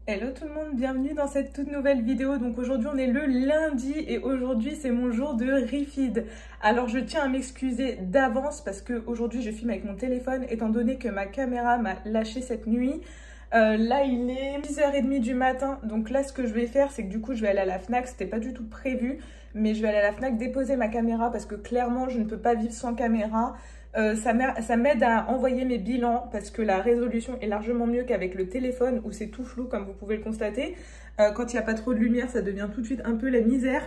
Hello tout le monde, bienvenue dans cette toute nouvelle vidéo. Donc aujourd'hui on est le lundi et aujourd'hui c'est mon jour de refeed. Alors je tiens à m'excuser d'avance parce que aujourd'hui je filme avec mon téléphone étant donné que ma caméra m'a lâché cette nuit. Là il est 6h30 du matin, donc là ce que je vais faire c'est que du coup je vais aller à la Fnac, c'était pas du tout prévu, mais je vais aller à la Fnac déposer ma caméra parce que clairement je ne peux pas vivre sans caméra. Ça m'aide à envoyer mes bilans parce que la résolution est largement mieux qu'avec le téléphone où c'est tout flou comme vous pouvez le constater. Quand il n'y a pas trop de lumière, ça devient tout de suite un peu la misère.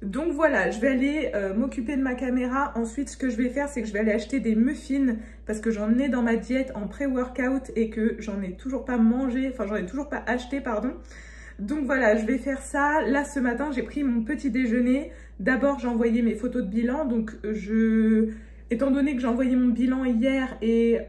Donc voilà, je vais aller m'occuper de ma caméra. Ensuite, ce que je vais faire, c'est que je vais aller acheter des muffins parce que j'en ai dans ma diète en pré-workout et que j'en ai toujours pas mangé, enfin j'en ai toujours pas acheté, pardon. Donc voilà, je vais faire ça. Là, ce matin, j'ai pris mon petit déjeuner. D'abord, j'ai envoyé mes photos de bilan. Donc étant donné que j'ai envoyé mon bilan hier et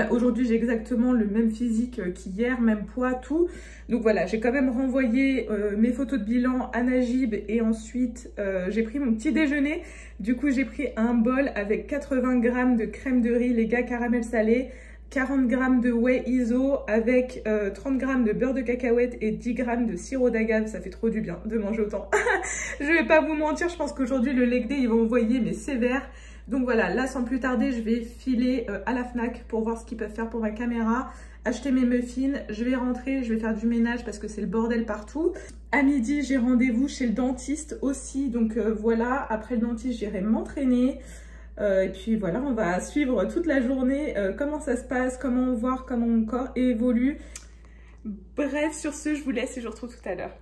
aujourd'hui j'ai exactement le même physique qu'hier, même poids, tout. Donc voilà, j'ai quand même renvoyé mes photos de bilan à Najib et ensuite j'ai pris mon petit déjeuner. Du coup j'ai pris un bol avec 80 g de crème de riz, les gars, caramel salé, 40 g de whey iso avec 30 g de beurre de cacahuète et 10 g de sirop d'agave. Ça fait trop du bien de manger autant. Je vais pas vous mentir, je pense qu'aujourd'hui le leg day ils vont envoyer mes sévères. Donc voilà, là sans plus tarder je vais filer à la Fnac pour voir ce qu'ils peuvent faire pour ma caméra, acheter mes muffins, je vais rentrer, je vais faire du ménage parce que c'est le bordel partout. À midi j'ai rendez-vous chez le dentiste aussi, donc voilà, après le dentiste j'irai m'entraîner. Et puis voilà, on va suivre toute la journée comment ça se passe, comment voir comment mon corps évolue. Bref, sur ce, je vous laisse et je vous retrouve tout à l'heure.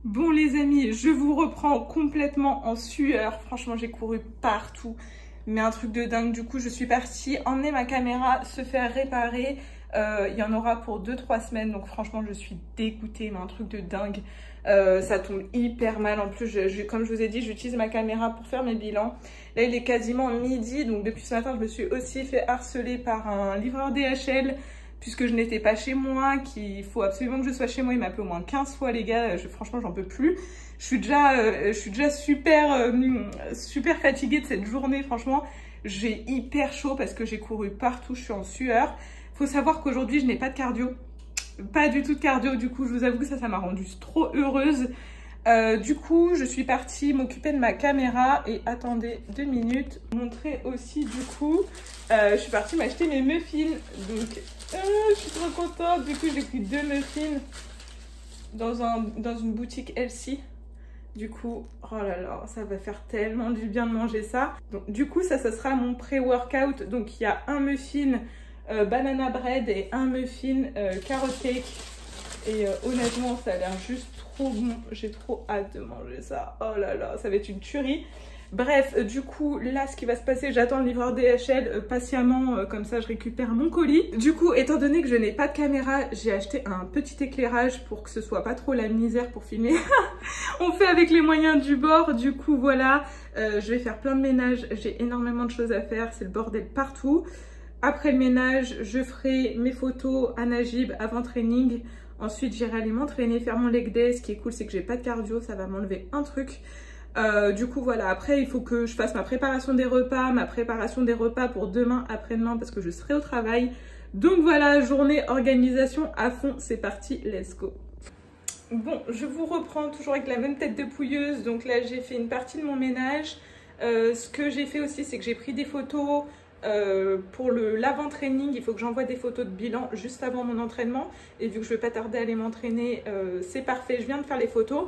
Bon les amis, je vous reprends complètement en sueur. Franchement, j'ai couru partout, mais un truc de dingue. Du coup, je suis partie emmener ma caméra, se faire réparer. Il y en aura pour 2-3 semaines, donc franchement, je suis dégoûtée, mais un truc de dingue. Ça tombe hyper mal. En plus, comme je vous ai dit, j'utilise ma caméra pour faire mes bilans. Là, il est quasiment midi, donc depuis ce matin, je me suis aussi fait harceler par un livreur DHL puisque je n'étais pas chez moi, qu'il faut absolument que je sois chez moi. Il m'a appelé au moins 15 fois, les gars. Franchement, j'en peux plus. Je suis déjà super fatiguée de cette journée, franchement. J'ai hyper chaud parce que j'ai couru partout, je suis en sueur. Faut savoir qu'aujourd'hui, je n'ai pas de cardio. Pas du tout de cardio, du coup, je vous avoue que ça m'a rendue trop heureuse. Du coup, je suis partie m'occuper de ma caméra et attendez 2 minutes. Montrer aussi, du coup, je suis partie m'acheter mes muffins. Donc, je suis trop contente. Du coup, j'ai pris 2 muffins dans une boutique Elsie. Du coup, oh là là, ça va faire tellement du bien de manger ça. Donc, du coup, ça sera mon pré-workout. Donc, il y a un muffin banana bread et un muffin carrot cake. Et honnêtement, ça a l'air juste trop bon. J'ai trop hâte de manger ça. Oh là là, ça va être une tuerie. Bref, du coup, là, ce qui va se passer, j'attends le livreur DHL patiemment, comme ça je récupère mon colis. Du coup, étant donné que je n'ai pas de caméra, j'ai acheté un petit éclairage pour que ce soit pas trop la misère pour filmer. On fait avec les moyens du bord. Du coup, voilà, je vais faire plein de ménage. J'ai énormément de choses à faire, c'est le bordel partout. Après le ménage, je ferai mes photos à Najib avant training. Ensuite, j'irai aller m'entraîner, faire mon leg day. Ce qui est cool, c'est que j'ai pas de cardio, ça va m'enlever un truc. Du coup voilà, après il faut que je fasse ma préparation des repas pour demain, après-demain parce que je serai au travail. Donc voilà, journée organisation à fond, c'est parti, let's go. Bon, je vous reprends toujours avec la même tête de pouilleuse. Donc là j'ai fait une partie de mon ménage. Ce que j'ai fait aussi, c'est que j'ai pris des photos pour l'avant-training. Il faut que j'envoie des photos de bilan juste avant mon entraînement. Et vu que je ne vais pas tarder à aller m'entraîner, c'est parfait, je viens de faire les photos.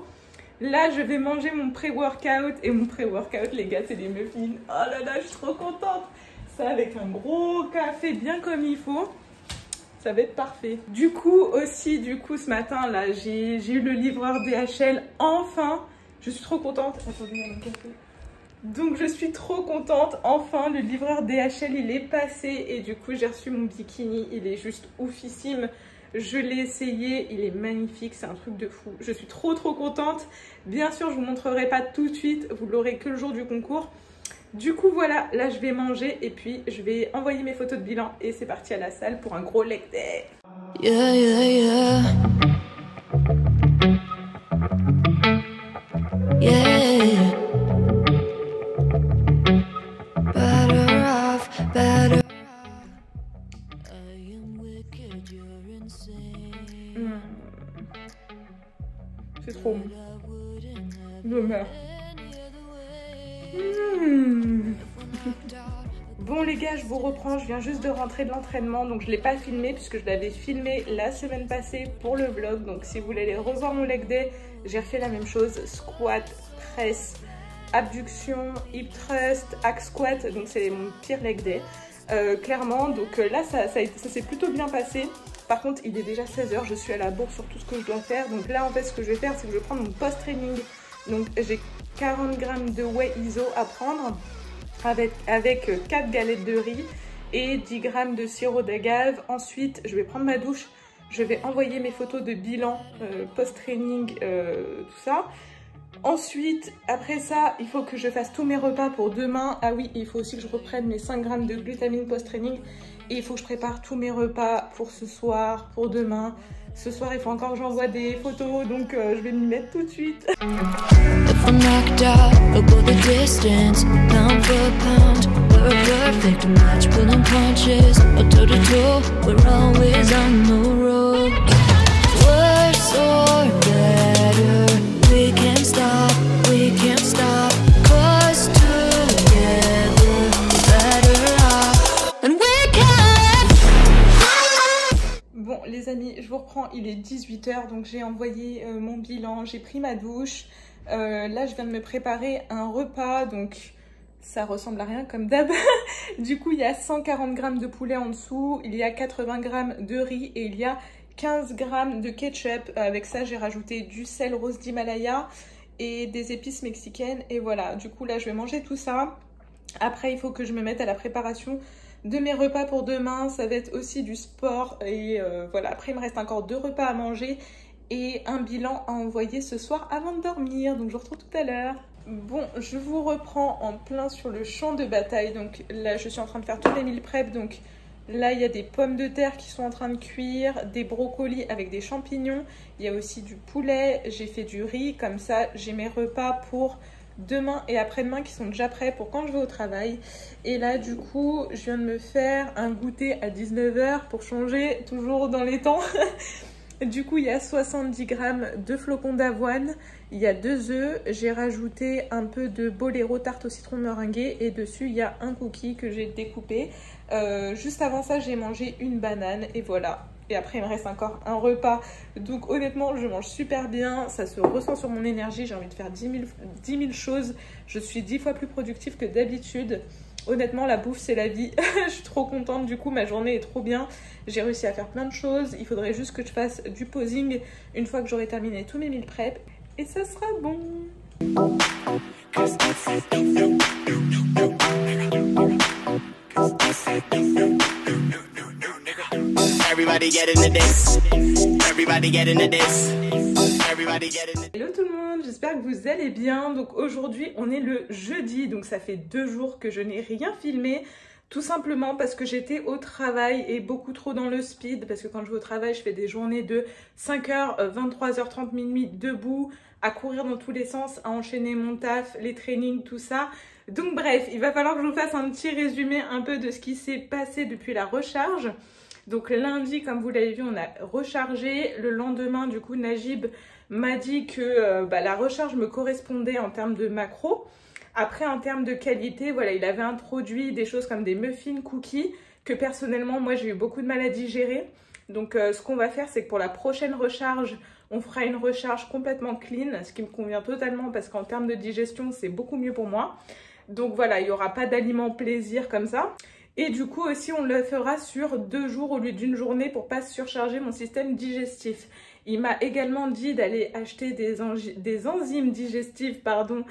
Là, je vais manger mon pré-workout. Et mon pré-workout, les gars, c'est des muffins. Oh là là, je suis trop contente. Ça avec un gros café bien comme il faut. Ça va être parfait. Du coup, ce matin, là, j'ai eu le livreur DHL. Enfin, je suis trop contente. Attendez, il y a mon café. Donc, je suis trop contente. Enfin, le livreur DHL, il est passé. Et du coup, j'ai reçu mon bikini. Il est juste oufissime. Je l'ai essayé, il est magnifique, c'est un truc de fou. Je suis trop contente. Bien sûr, je vous montrerai pas tout de suite, vous l'aurez que le jour du concours. Du coup, voilà, là je vais manger et puis je vais envoyer mes photos de bilan et c'est parti à la salle pour un gros leg day. Yeah, yeah, yeah. Yeah. Better off, better. C'est trop bon. Je meurs. Bon les gars, je vous reprends, je viens juste de rentrer de l'entraînement, donc je ne l'ai pas filmé puisque je l'avais filmé la semaine passée pour le vlog. Donc si vous voulez aller revoir mon leg day, j'ai refait la même chose, squat, presse, abduction, hip thrust, hack squat, donc c'est mon pire leg day. Clairement, donc là ça s'est plutôt bien passé. Par contre il est déjà 16 h, je suis à la bourre sur tout ce que je dois faire. Donc là en fait ce que je vais faire, c'est que je vais prendre mon post-training. Donc j'ai 40 g de whey iso à prendre avec 4 galettes de riz et 10 g de sirop d'agave. Ensuite je vais prendre ma douche, je vais envoyer mes photos de bilan post-training, tout ça. Ensuite, après ça, il faut que je fasse tous mes repas pour demain. Ah oui, il faut aussi que je reprenne mes 5 g de glutamine post-training. Et il faut que je prépare tous mes repas pour ce soir, pour demain. Ce soir, il faut encore que j'envoie des photos, donc je vais m'y mettre tout de suite. Bon les amis, je vous reprends, il est 18 h, donc j'ai envoyé mon bilan, j'ai pris ma douche. Là je viens de me préparer un repas, donc ça ressemble à rien comme d'hab. Du coup il y a 140 g de poulet en dessous, il y a 80 g de riz et il y a 15 g de ketchup. Avec ça j'ai rajouté du sel rose d'Himalaya et des épices mexicaines. Et voilà, du coup là je vais manger tout ça. Après il faut que je me mette à la préparation de mes repas pour demain, ça va être aussi du sport et voilà. Après il me reste encore 2 repas à manger et un bilan à envoyer ce soir avant de dormir, donc je vous retrouve tout à l'heure. Bon, je vous reprends en plein sur le champ de bataille. Donc là je suis en train de faire tous les meal prep. Donc là il y a des pommes de terre qui sont en train de cuire, des brocolis avec des champignons, il y a aussi du poulet, j'ai fait du riz, comme ça j'ai mes repas pour demain et après-demain qui sont déjà prêts pour quand je vais au travail. Et là du coup je viens de me faire un goûter à 19 h pour changer, toujours dans les temps. Du coup il y a 70 g de flocons d'avoine, il y a 2 œufs, j'ai rajouté un peu de Bolero tarte au citron meringuée et dessus il y a un cookie que j'ai découpé. Juste avant ça j'ai mangé une banane et voilà. Et après il me reste encore un repas, donc honnêtement je mange super bien, ça se ressent sur mon énergie, j'ai envie de faire 10 000 choses, je suis 10 fois plus productive que d'habitude. Honnêtement la bouffe c'est la vie. Je suis trop contente, du coup ma journée est trop bien, j'ai réussi à faire plein de choses. Il faudrait juste que je fasse du posing une fois que j'aurai terminé tous mes meal prep et ça sera bon. Everybody get into this. Everybody get into this. Everybody get into this. Hello tout le monde, j'espère que vous allez bien. Donc aujourd'hui on est le jeudi, donc ça fait 2 jours que je n'ai rien filmé. Tout simplement parce que j'étais au travail et beaucoup trop dans le speed. Parce que quand je vais au travail, je fais des journées de 5 h, 23 h 30, minuit, debout, à courir dans tous les sens, à enchaîner mon taf, les trainings, tout ça. Donc bref, il va falloir que je vous fasse un petit résumé un peu de ce qui s'est passé depuis la recharge. Donc lundi, comme vous l'avez vu, on a rechargé. Le lendemain, du coup, Najib m'a dit que la recharge me correspondait en termes de macros. Après, en termes de qualité, voilà, il avait introduit des choses comme des muffins cookies que personnellement, moi, j'ai eu beaucoup de mal à digérer. Donc, ce qu'on va faire, c'est que pour la prochaine recharge, on fera une recharge complètement clean, ce qui me convient totalement parce qu'en termes de digestion, c'est beaucoup mieux pour moi. Donc voilà, il n'y aura pas d'aliments plaisir comme ça. Et du coup aussi, on le fera sur 2 jours au lieu d'une journée pour pas surcharger mon système digestif. Il m'a également dit d'aller acheter des enzymes digestives, pardon.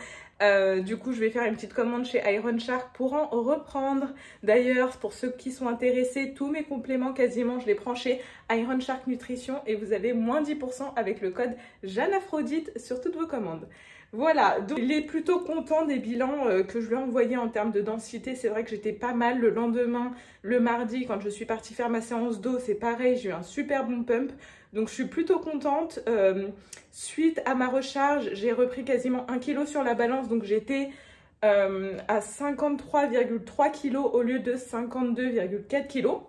Du coup, je vais faire une petite commande chez Iron Shark pour en reprendre. D'ailleurs, pour ceux qui sont intéressés, tous mes compléments quasiment, je les prends chez Iron Shark Nutrition et vous avez moins 10% avec le code Jeanne-Aphrodite sur toutes vos commandes. Voilà, donc il est plutôt content des bilans que je lui ai envoyés en termes de densité. C'est vrai que j'étais pas mal le lendemain, le mardi, quand je suis partie faire ma séance d'eau, c'est pareil, j'ai eu un super bon pump. Donc je suis plutôt contente. Suite à ma recharge, j'ai repris quasiment 1 kg sur la balance, donc j'étais à 53,3 kg au lieu de 52,4 kg.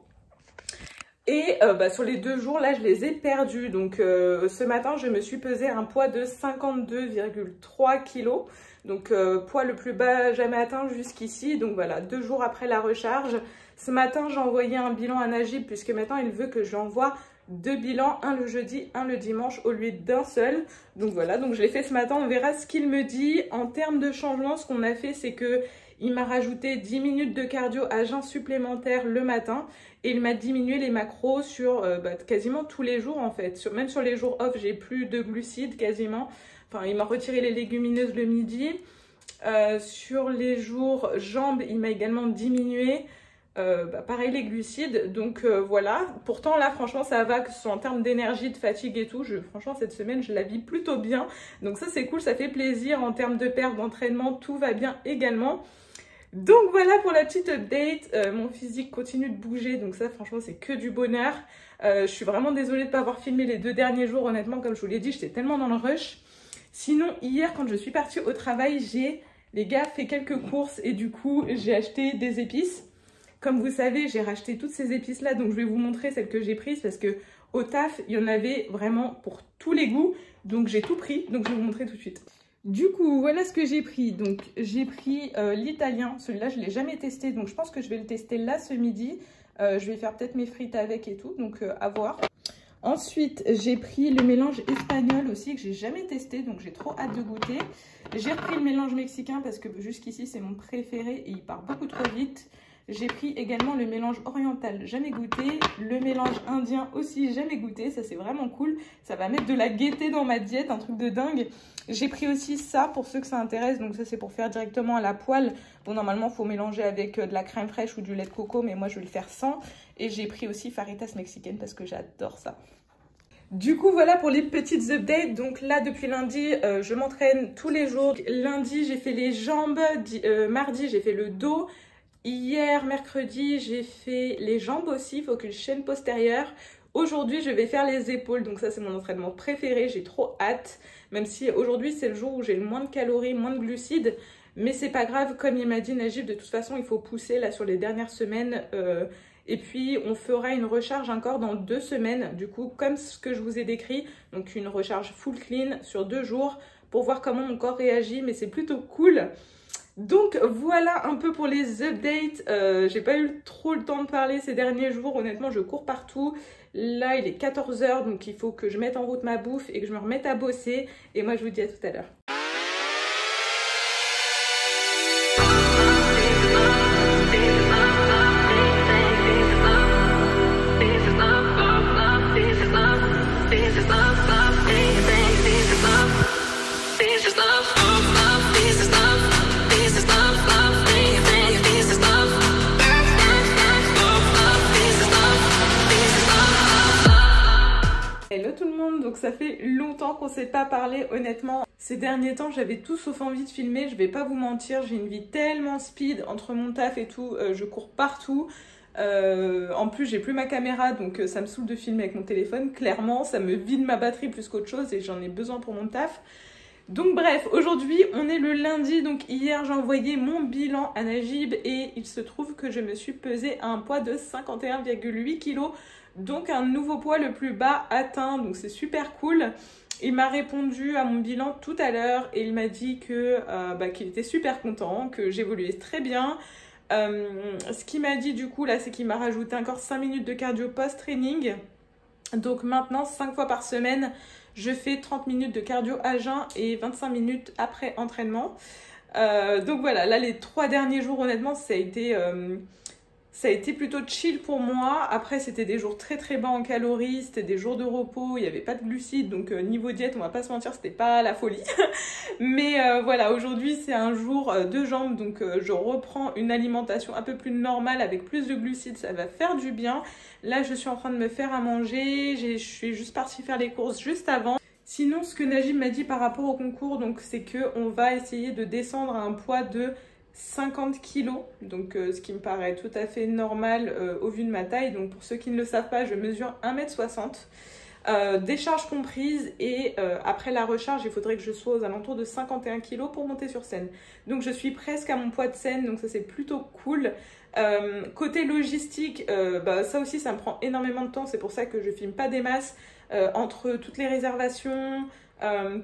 Et sur les 2 jours, là, je les ai perdus. Donc, ce matin, je me suis pesée un poids de 52,3 kg. Donc, poids le plus bas jamais atteint jusqu'ici. Donc, voilà, 2 jours après la recharge. Ce matin, j'ai envoyé un bilan à Najib puisque maintenant, il veut que j'envoie 2 bilans, un le jeudi, un le dimanche au lieu d'un seul. Donc, voilà, donc je l'ai fait ce matin. On verra ce qu'il me dit. En termes de changement, ce qu'on a fait, c'est que il m'a rajouté 10 minutes de cardio à jeun supplémentaire le matin et il m'a diminué les macros sur quasiment tous les jours en fait. Même sur les jours off, j'ai plus de glucides quasiment. Enfin, il m'a retiré les légumineuses le midi. Sur les jours jambes, il m'a également diminué. Pareil les glucides. Donc voilà. Pourtant là, franchement, ça va que ce soit en termes d'énergie, de fatigue et tout. Franchement, cette semaine, je la vis plutôt bien. Donc ça, c'est cool, ça fait plaisir. En termes de perte, d'entraînement, tout va bien également. Donc voilà pour la petite update, mon physique continue de bouger, donc ça franchement c'est que du bonheur. Je suis vraiment désolée de ne pas avoir filmé les 2 derniers jours, honnêtement comme je vous l'ai dit, j'étais tellement dans le rush. Sinon hier quand je suis partie au travail, j'ai, les gars, fait quelques courses et du coup j'ai acheté des épices. Comme vous savez, j'ai racheté toutes ces épices là, donc je vais vous montrer celles que j'ai prises parce que au taf, il y en avait vraiment pour tous les goûts, donc j'ai tout pris, donc je vais vous montrer tout de suite. Du coup, voilà ce que j'ai pris. Donc, j'ai pris l'italien. Celui-là, je ne l'ai jamais testé. Donc, je pense que je vais le tester là ce midi. Je vais faire peut-être mes frites avec et tout. Donc, à voir. Ensuite, j'ai pris le mélange espagnol aussi que j'ai jamais testé. Donc, j'ai trop hâte de goûter. J'ai repris le mélange mexicain parce que jusqu'ici, c'est mon préféré et il part beaucoup trop vite. J'ai pris également le mélange oriental, jamais goûté. Le mélange indien aussi, jamais goûté. Ça, c'est vraiment cool. Ça va mettre de la gaieté dans ma diète, un truc de dingue. J'ai pris aussi ça pour ceux que ça intéresse. Donc ça, c'est pour faire directement à la poêle. Bon, normalement, il faut mélanger avec de la crème fraîche ou du lait de coco. Mais moi, je vais le faire sans. Et j'ai pris aussi Faritas mexicaine parce que j'adore ça. Du coup, voilà pour les petites updates. Donc là, depuis lundi, je m'entraîne tous les jours. Lundi, j'ai fait les jambes. Mardi, j'ai fait le dos. Hier, mercredi, j'ai fait les jambes aussi, focus chaîne postérieure. Aujourd'hui, je vais faire les épaules. Donc ça, c'est mon entraînement préféré. J'ai trop hâte. Même si aujourd'hui, c'est le jour où j'ai le moins de calories, moins de glucides. Mais c'est pas grave. Comme il m'a dit Najib, de toute façon, il faut pousser là sur les dernières semaines. Et puis, on fera une recharge encore dans 2 semaines. Du coup, comme ce que je vous ai décrit. Donc, une recharge full clean sur 2 jours pour voir comment mon corps réagit. Mais c'est plutôt cool. Donc voilà un peu pour les updates. J'ai pas eu trop le temps de parler ces derniers jours. Honnêtement, je cours partout. Là, il est 14 h, donc il faut que je mette en route ma bouffe et que je me remette à bosser. Et moi, je vous dis à tout à l'heure. Hello tout le monde, donc ça fait longtemps qu'on ne s'est pas parlé honnêtement. Ces derniers temps, j'avais tout sauf envie de filmer, je vais pas vous mentir, j'ai une vie tellement speed entre mon taf et tout, je cours partout. En plus, j'ai plus ma caméra, donc ça me saoule de filmer avec mon téléphone. Clairement, ça me vide ma batterie plus qu'autre chose et j'en ai besoin pour mon taf. Donc bref, aujourd'hui on est le lundi, donc hier j'ai envoyé mon bilan à Najib et il se trouve que je me suis pesée à un poids de 51,8 kg. Donc un nouveau poids le plus bas atteint, donc c'est super cool. Il m'a répondu à mon bilan tout à l'heure et il m'a dit que qu'il était super content, que j'évoluais très bien. Ce qu'il m'a dit du coup là, c'est qu'il m'a rajouté encore 5 minutes de cardio post-training. Donc maintenant 5 fois par semaine, je fais 30 minutes de cardio à jeun et 25 minutes après entraînement. Donc voilà, là les 3 derniers jours honnêtement ça a été plutôt chill pour moi. Après, c'était des jours très très bas en calories, c'était des jours de repos, il n'y avait pas de glucides, donc niveau diète, on va pas se mentir, c'était pas la folie. Mais voilà, aujourd'hui c'est un jour de jambes, donc je reprends une alimentation un peu plus normale avec plus de glucides, ça va faire du bien. Là, je suis en train de me faire à manger, je suis juste partie faire les courses juste avant. Sinon, ce que Najib m'a dit par rapport au concours, donc c'est qu'on va essayer de descendre à un poids de 50 kg, donc ce qui me paraît tout à fait normal au vu de ma taille. Donc pour ceux qui ne le savent pas, je mesure 1,60 m. décharge comprise, et après la recharge, il faudrait que je sois aux alentours de 51 kg pour monter sur scène. Donc je suis presque à mon poids de scène, donc ça c'est plutôt cool. Côté logistique, ça aussi ça me prend énormément de temps, c'est pour ça que je filme pas des masses, entre toutes les réservations,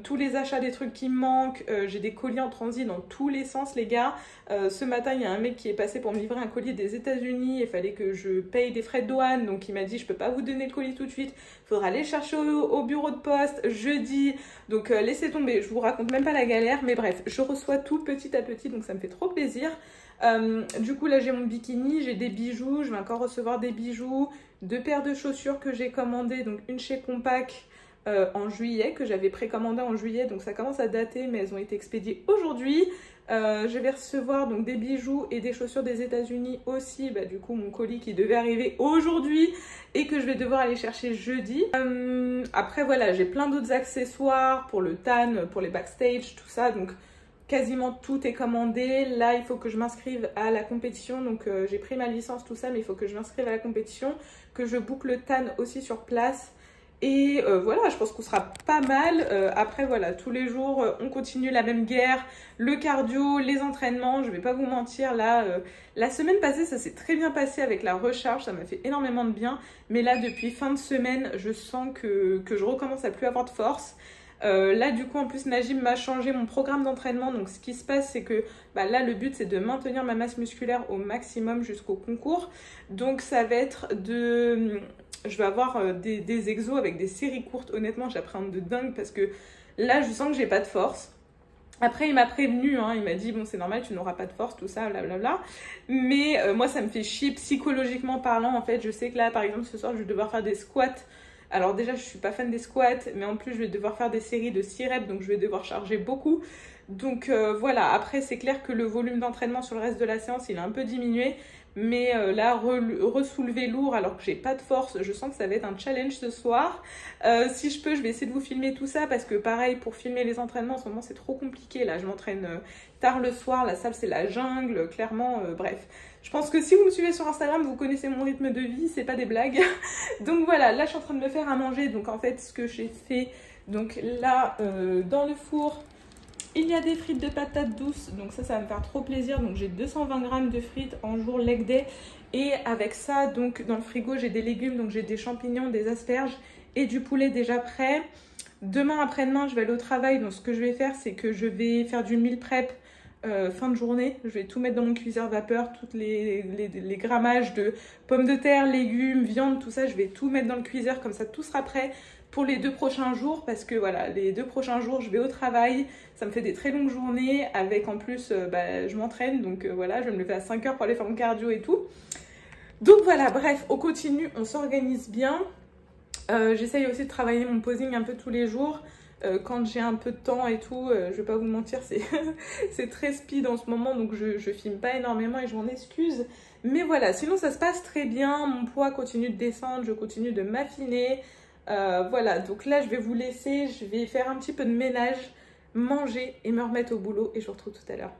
tous les achats des trucs qui me manquent, j'ai des colis en transit dans tous les sens les gars. Ce matin il y a un mec qui est passé pour me livrer un colis des États-Unis, il fallait que je paye des frais de douane, donc il m'a dit je peux pas vous donner le colis tout de suite, il faudra aller chercher au bureau de poste jeudi, donc laissez tomber, je vous raconte même pas la galère, mais bref, je reçois tout petit à petit, donc ça me fait trop plaisir. Du coup là j'ai mon bikini, j'ai des bijoux, je vais encore recevoir des bijoux, 2 paires de chaussures que j'ai commandées, donc une chez Compaq en juillet, que j'avais précommandé en juillet, donc ça commence à dater, mais elles ont été expédiées aujourd'hui. Je vais recevoir donc des bijoux et des chaussures des États-Unis aussi, du coup mon colis qui devait arriver aujourd'hui et que je vais devoir aller chercher jeudi. Après voilà, j'ai plein d'autres accessoires pour le tan, pour les backstage, tout ça, donc quasiment tout est commandé. Là il faut que je m'inscrive à la compétition, donc j'ai pris ma licence, tout ça, mais il faut que je m'inscrive à la compétition, que je boucle le tan aussi sur place. Et voilà, je pense qu'on sera pas mal. Après voilà, tous les jours on continue la même guerre, le cardio, les entraînements, je vais pas vous mentir, là la semaine passée ça s'est très bien passé avec la recharge, ça m'a fait énormément de bien, mais là depuis fin de semaine je sens que je recommence à plus avoir de force. Là du coup en plus Najib m'a changé mon programme d'entraînement, donc ce qui se passe c'est que là le but c'est de maintenir ma masse musculaire au maximum jusqu'au concours, donc ça va être de... Je vais avoir des exos avec des séries courtes, honnêtement j'appréhende de dingue parce que là je sens que j'ai pas de force. Après il m'a prévenu, hein, il m'a dit bon c'est normal tu n'auras pas de force, tout ça blablabla, mais moi ça me fait chier psychologiquement parlant en fait. Je sais que là par exemple ce soir je vais devoir faire des squats. Alors déjà je suis pas fan des squats, mais en plus je vais devoir faire des séries de 6 reps, donc je vais devoir charger beaucoup. Donc voilà, après c'est clair que le volume d'entraînement sur le reste de la séance il a un peu diminué, mais là ressoulever lourd alors que j'ai pas de force, je sens que ça va être un challenge ce soir. Si je peux je vais essayer de vous filmer tout ça, parce que pareil pour filmer les entraînements en ce moment c'est trop compliqué. Là je m'entraîne tard le soir, la salle c'est la jungle, clairement, bref. Je pense que si vous me suivez sur Instagram, vous connaissez mon rythme de vie, c'est pas des blagues. Donc voilà, là je suis en train de me faire à manger, donc en fait ce que j'ai fait, donc là dans le four, il y a des frites de patates douces, donc ça va me faire trop plaisir. Donc j'ai 220 g de frites en jour leg day, et avec ça donc dans le frigo j'ai des légumes, donc j'ai des champignons, des asperges et du poulet déjà prêt. Demain après-demain je vais aller au travail, donc ce que je vais faire c'est que je vais faire du meal prep fin de journée. Je vais tout mettre dans mon cuiseur vapeur, tous les grammages de pommes de terre, légumes, viande, tout ça je vais tout mettre dans le cuiseur, comme ça tout sera prêt pour les 2 prochains jours, parce que voilà, les 2 prochains jours je vais au travail, ça me fait des très longues journées, avec en plus je m'entraîne, donc voilà, je vais me lever à 5 h pour aller faire mon cardio et tout. Donc voilà, bref, on continue, on s'organise bien. J'essaye aussi de travailler mon posing un peu tous les jours, quand j'ai un peu de temps et tout, je vais pas vous mentir, c'est très speed en ce moment, donc je filme pas énormément et je m'en excuse. Mais voilà, sinon ça se passe très bien, mon poids continue de descendre, je continue de m'affiner. Voilà, donc là je vais vous laisser, je vais faire un petit peu de ménage, manger et me remettre au boulot, et je vous retrouve tout à l'heure.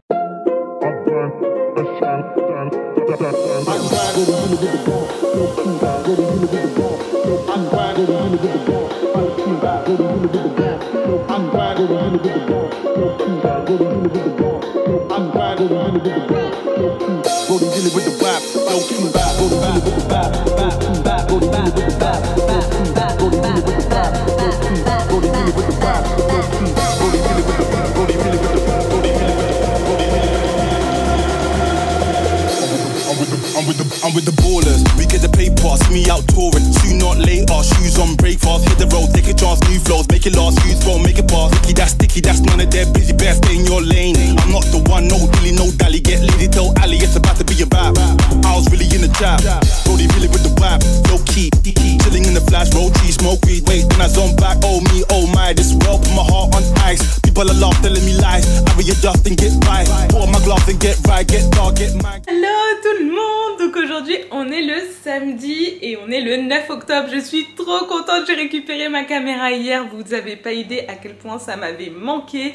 I'm with the ballers, we get the paper, see me out touring. Soon not later, shoes on, break fast, hit the road, take a chance, new flows, make it last, use phone, make it pass. Sticky, that's none of their busy, best stay in your lane. I'm not the one, no dilly, no dally, get lady, tell Ali, it's about to be a vibe. I was really in the trap, Brody really with the vibe, low key, chilling in the flash, roll cheese, smoke weed, wait, then I zone back, oh me, oh my, this world put my heart on ice. People are laugh, telling me lies, I readjust and get right, pour my gloves and get right, get dark, get mine. Hello tout le monde, donc aujourd'hui on est le samedi et on est le 9 octobre, je suis trop contente, j'ai récupéré ma caméra hier, vous avez pas idée à quel point ça m'avait manqué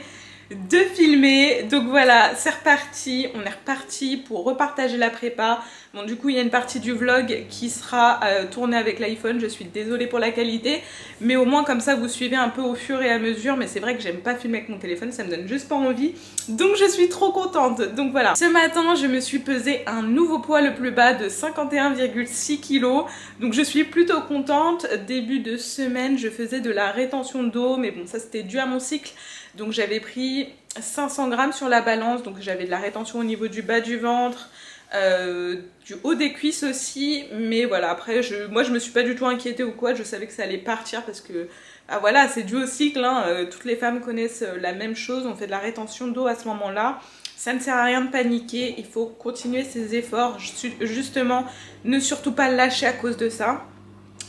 de filmer. Donc voilà, c'est reparti, on est reparti pour repartager la prépa. Bon, du coup il y a une partie du vlog qui sera tournée avec l'iPhone, je suis désolée pour la qualité, mais au moins comme ça vous suivez un peu au fur et à mesure. Mais c'est vrai que j'aime pas filmer avec mon téléphone, ça me donne juste pas envie, donc je suis trop contente. Donc voilà, ce matin je me suis pesé un nouveau poids le plus bas de 51,6 kg, donc je suis plutôt contente. Début de semaine je faisais de la rétention d'eau, mais bon ça c'était dû à mon cycle, donc j'avais pris 500 grammes sur la balance, donc j'avais de la rétention au niveau du bas du ventre, du haut des cuisses aussi, mais voilà, après moi je me suis pas du tout inquiétée ou quoi, je savais que ça allait partir parce que ah voilà, c'est dû au cycle, hein, toutes les femmes connaissent la même chose, on fait de la rétention d'eau à ce moment là. Ça ne sert à rien de paniquer, il faut continuer ses efforts, justement ne surtout pas lâcher à cause de ça.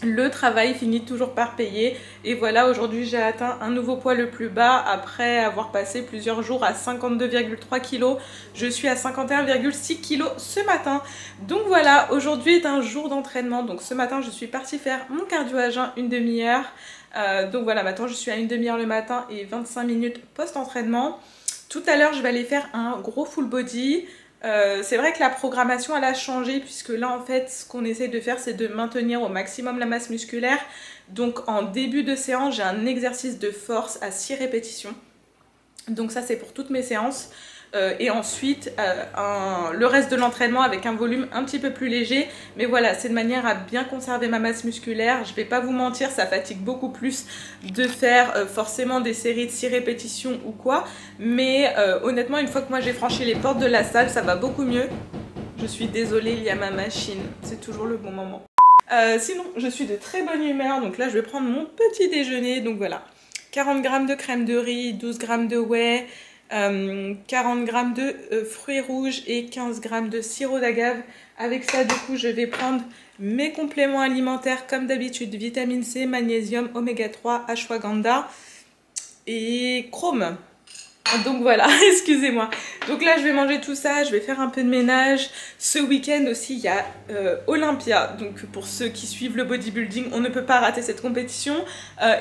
Le travail finit toujours par payer, et voilà, aujourd'hui j'ai atteint un nouveau poids le plus bas après avoir passé plusieurs jours à 52,3 kg. Je suis à 51,6 kg ce matin. Donc voilà, aujourd'hui est un jour d'entraînement. Donc ce matin je suis partie faire mon cardio à jeun une demi-heure. Donc voilà, maintenant je suis à une demi-heure le matin et 25 minutes post-entraînement. Tout à l'heure je vais aller faire un gros full body. C'est vrai que la programmation elle a changé, puisque là en fait ce qu'on essaie de faire c'est de maintenir au maximum la masse musculaire. Donc en début de séance j'ai un exercice de force à 6 répétitions, donc ça c'est pour toutes mes séances. Et ensuite le reste de l'entraînement avec un volume un petit peu plus léger, mais voilà, c'est de manière à bien conserver ma masse musculaire. Je vais pas vous mentir, ça fatigue beaucoup plus de faire forcément des séries de 6 répétitions ou quoi, mais honnêtement une fois que moi j'ai franchi les portes de la salle, ça va beaucoup mieux. Je suis désolée, il y a ma machine, c'est toujours le bon moment. Sinon je suis de très bonne humeur, donc là je vais prendre mon petit déjeuner. Donc voilà, 40 g de crème de riz, 12 g de whey, 40 g de fruits rouges et 15 g de sirop d'agave. Avec ça du coup je vais prendre mes compléments alimentaires comme d'habitude, vitamine C, magnésium, oméga 3, ashwagandha et chrome. Donc voilà, excusez-moi. Donc là je vais manger tout ça, je vais faire un peu de ménage. Ce week-end aussi il y a Olympia, donc pour ceux qui suivent le bodybuilding, on ne peut pas rater cette compétition.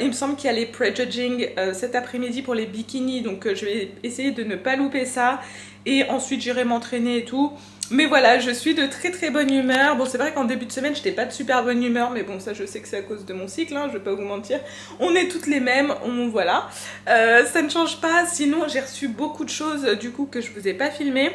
Il me semble qu'il y a les prejudging cet après-midi pour les bikinis, donc je vais essayer de ne pas louper ça. Et ensuite j'irai m'entraîner et tout. Mais voilà, je suis de très très bonne humeur. Bon, c'est vrai qu'en début de semaine j'étais pas de super bonne humeur, mais bon ça je sais que c'est à cause de mon cycle, hein, je vais pas vous mentir. On est toutes les mêmes, voilà. Ça ne change pas. Sinon j'ai reçu beaucoup de choses du coup que je vous ai pas filmé.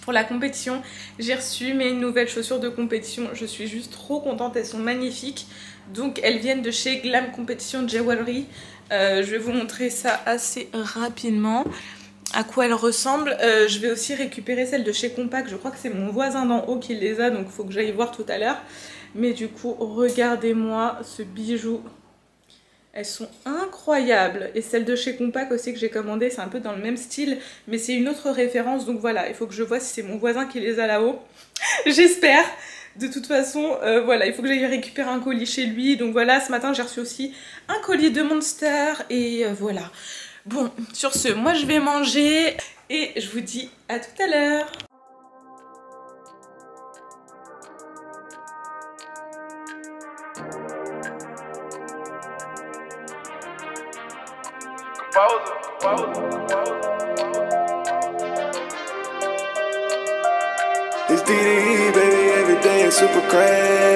Pour la compétition, j'ai reçu mes nouvelles chaussures de compétition. Je suis juste trop contente, elles sont magnifiques. Donc elles viennent de chez Glam Competition Jewelry. Je vais vous montrer ça assez rapidement, à quoi elles ressemblent. Je vais aussi récupérer celles de chez Compact. Je crois que c'est mon voisin d'en haut qui les a, donc il faut que j'aille voir tout à l'heure. Mais du coup, regardez-moi ce bijou. Elles sont incroyables. Et celle de chez Compact aussi que j'ai commandée, c'est un peu dans le même style, mais c'est une autre référence. Donc voilà, il faut que je vois si c'est mon voisin qui les a là-haut. J'espère. De toute façon, voilà, il faut que j'aille récupérer un colis chez lui. Donc voilà, ce matin j'ai reçu aussi un colis de Monster. Et voilà. Bon, sur ce, moi je vais manger et je vous dis à tout à l'heure. This DDE, baby, every day is super crazy.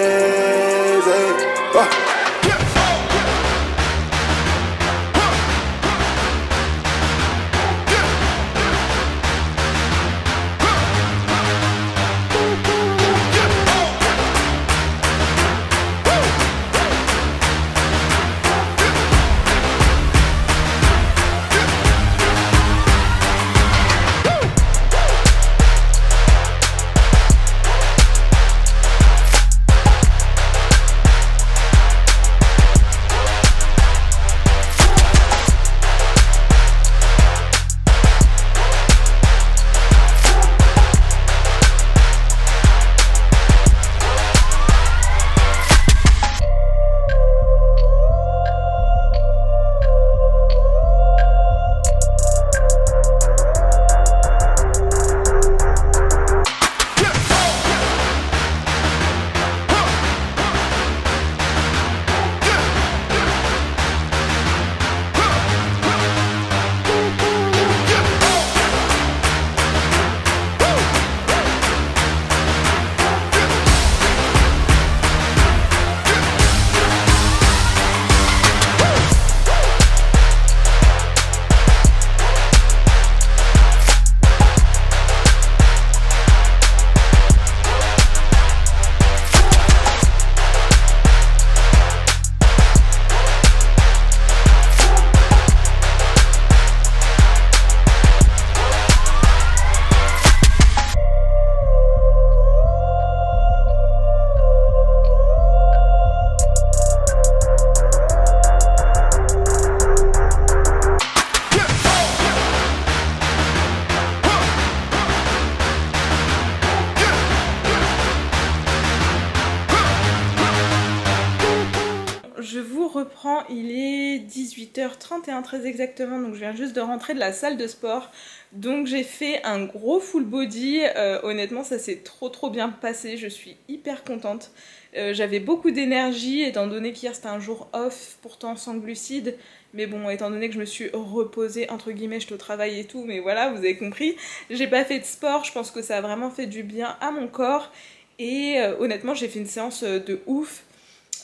je vous reprends, il est 18h31 très exactement, donc je viens juste de rentrer de la salle de sport. Donc j'ai fait un gros full body, honnêtement ça s'est trop bien passé, je suis hyper contente. J'avais beaucoup d'énergie étant donné qu'hier c'était un jour off, pourtant sans glucides. Mais bon, étant donné que je me suis reposée, entre guillemets, j'étais au travail et tout, mais voilà, vous avez compris. J'ai pas fait de sport, je pense que ça a vraiment fait du bien à mon corps. Et honnêtement, j'ai fait une séance de ouf.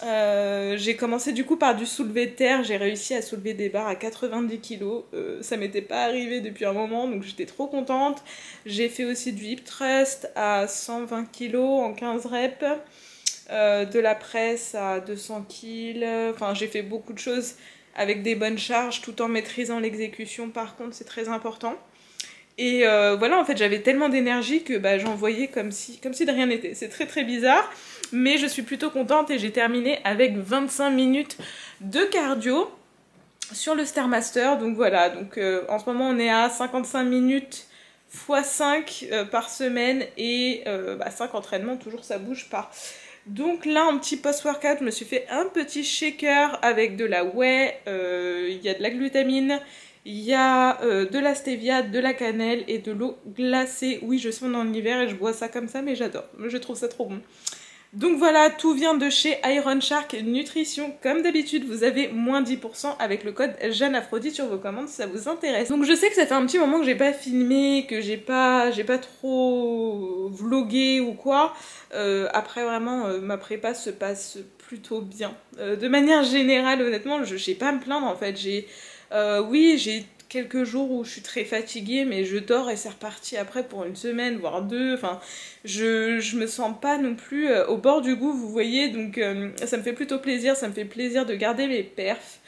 J'ai commencé du coup par du soulevé de terre, j'ai réussi à soulever des barres à 90 kg, ça m'était pas arrivé depuis un moment donc j'étais trop contente. J'ai fait aussi du hip thrust à 120 kg en 15 reps, de la presse à 200 kg, enfin j'ai fait beaucoup de choses avec des bonnes charges tout en maîtrisant l'exécution, par contre c'est très important. Et voilà, en fait j'avais tellement d'énergie que bah, j'en voyais comme si de rien n'était. C'est très bizarre, mais je suis plutôt contente et j'ai terminé avec 25 minutes de cardio sur le Stairmaster. Donc voilà, donc, en ce moment on est à 55 minutes x 5 par semaine et 5 entraînements, toujours ça bouge pas. Donc là en petit post-workout, je me suis fait un petit shaker avec de la whey, il y a de la glutamine, il y a de la stevia, de la cannelle et de l'eau glacée. Oui, je suis en hiver et je bois ça comme ça, mais j'adore. Je trouve ça trop bon. Donc voilà, tout vient de chez Iron Shark Nutrition. Comme d'habitude, vous avez moins 10% avec le code JeanneAphrodite sur vos commandes si ça vous intéresse. Donc je sais que ça fait un petit moment que j'ai pas filmé, que j'ai pas trop vlogué ou quoi. Après vraiment, ma prépa se passe plutôt bien. De manière générale, honnêtement, j'ai pas à me plaindre en fait. Oui, j'ai quelques jours où je suis très fatiguée, mais je dors et c'est reparti après pour une semaine, voire deux. Enfin, je me sens pas non plus au bord du gouffre, vous voyez, donc ça me fait plutôt plaisir, ça me fait plaisir de garder mes perfs.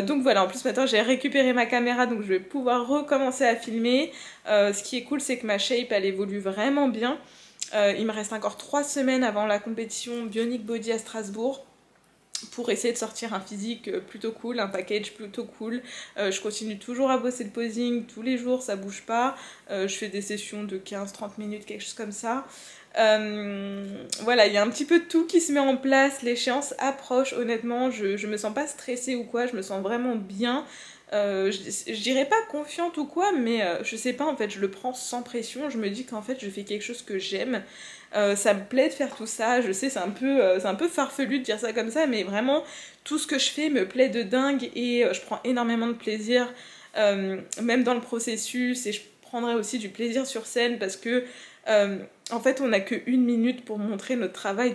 Donc voilà, en plus maintenant j'ai récupéré ma caméra, donc je vais pouvoir recommencer à filmer. Ce qui est cool, c'est que ma shape, elle évolue vraiment bien. Il me reste encore 3 semaines avant la compétition Bionic Body à Strasbourg, pour essayer de sortir un physique plutôt cool, un package plutôt cool. Je continue toujours à bosser le posing tous les jours, ça bouge pas. Je fais des sessions de 15-30 minutes, quelque chose comme ça. Voilà, il y a un petit peu de tout qui se met en place, l'échéance approche, honnêtement, je me sens pas stressée ou quoi, je me sens vraiment bien. Je dirais pas confiante ou quoi, mais je sais pas, en fait je le prends sans pression, je me dis qu'en fait je fais quelque chose que j'aime. Ça me plaît de faire tout ça, je sais c'est un peu farfelu de dire ça comme ça, mais vraiment tout ce que je fais me plaît de dingue et je prends énormément de plaisir, même dans le processus, et je prendrai aussi du plaisir sur scène parce que en fait on n'a que 1 minute pour montrer notre travail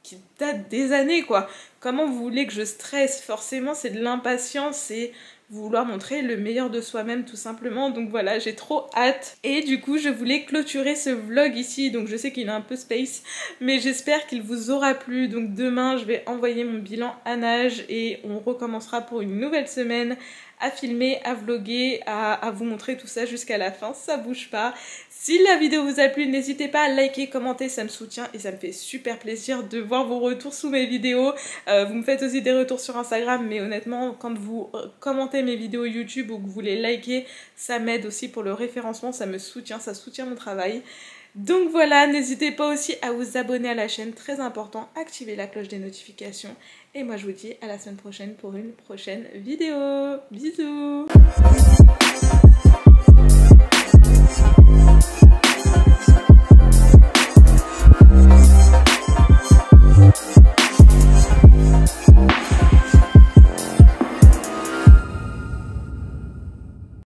qui date des années quoi. Comment vous voulez que je stresse? Forcément c'est de l'impatience, c'est vouloir montrer le meilleur de soi-même tout simplement. Donc voilà, j'ai trop hâte. Et du coup je voulais clôturer ce vlog ici, donc je sais qu'il est un peu space, mais j'espère qu'il vous aura plu. Donc demain je vais envoyer mon bilan à nage et on recommencera pour une nouvelle semaine à filmer, à vlogger, à vous montrer tout ça jusqu'à la fin, ça bouge pas. Si la vidéo vous a plu, n'hésitez pas à liker, commenter, ça me soutient et ça me fait super plaisir de voir vos retours sous mes vidéos. Vous me faites aussi des retours sur Instagram, mais honnêtement, quand vous commentez mes vidéos YouTube ou que vous les likez, ça m'aide aussi pour le référencement, ça me soutient, ça soutient mon travail. Donc voilà, n'hésitez pas aussi à vous abonner à la chaîne, très important, activez la cloche des notifications. Et moi je vous dis à la semaine prochaine pour une prochaine vidéo. Bisous.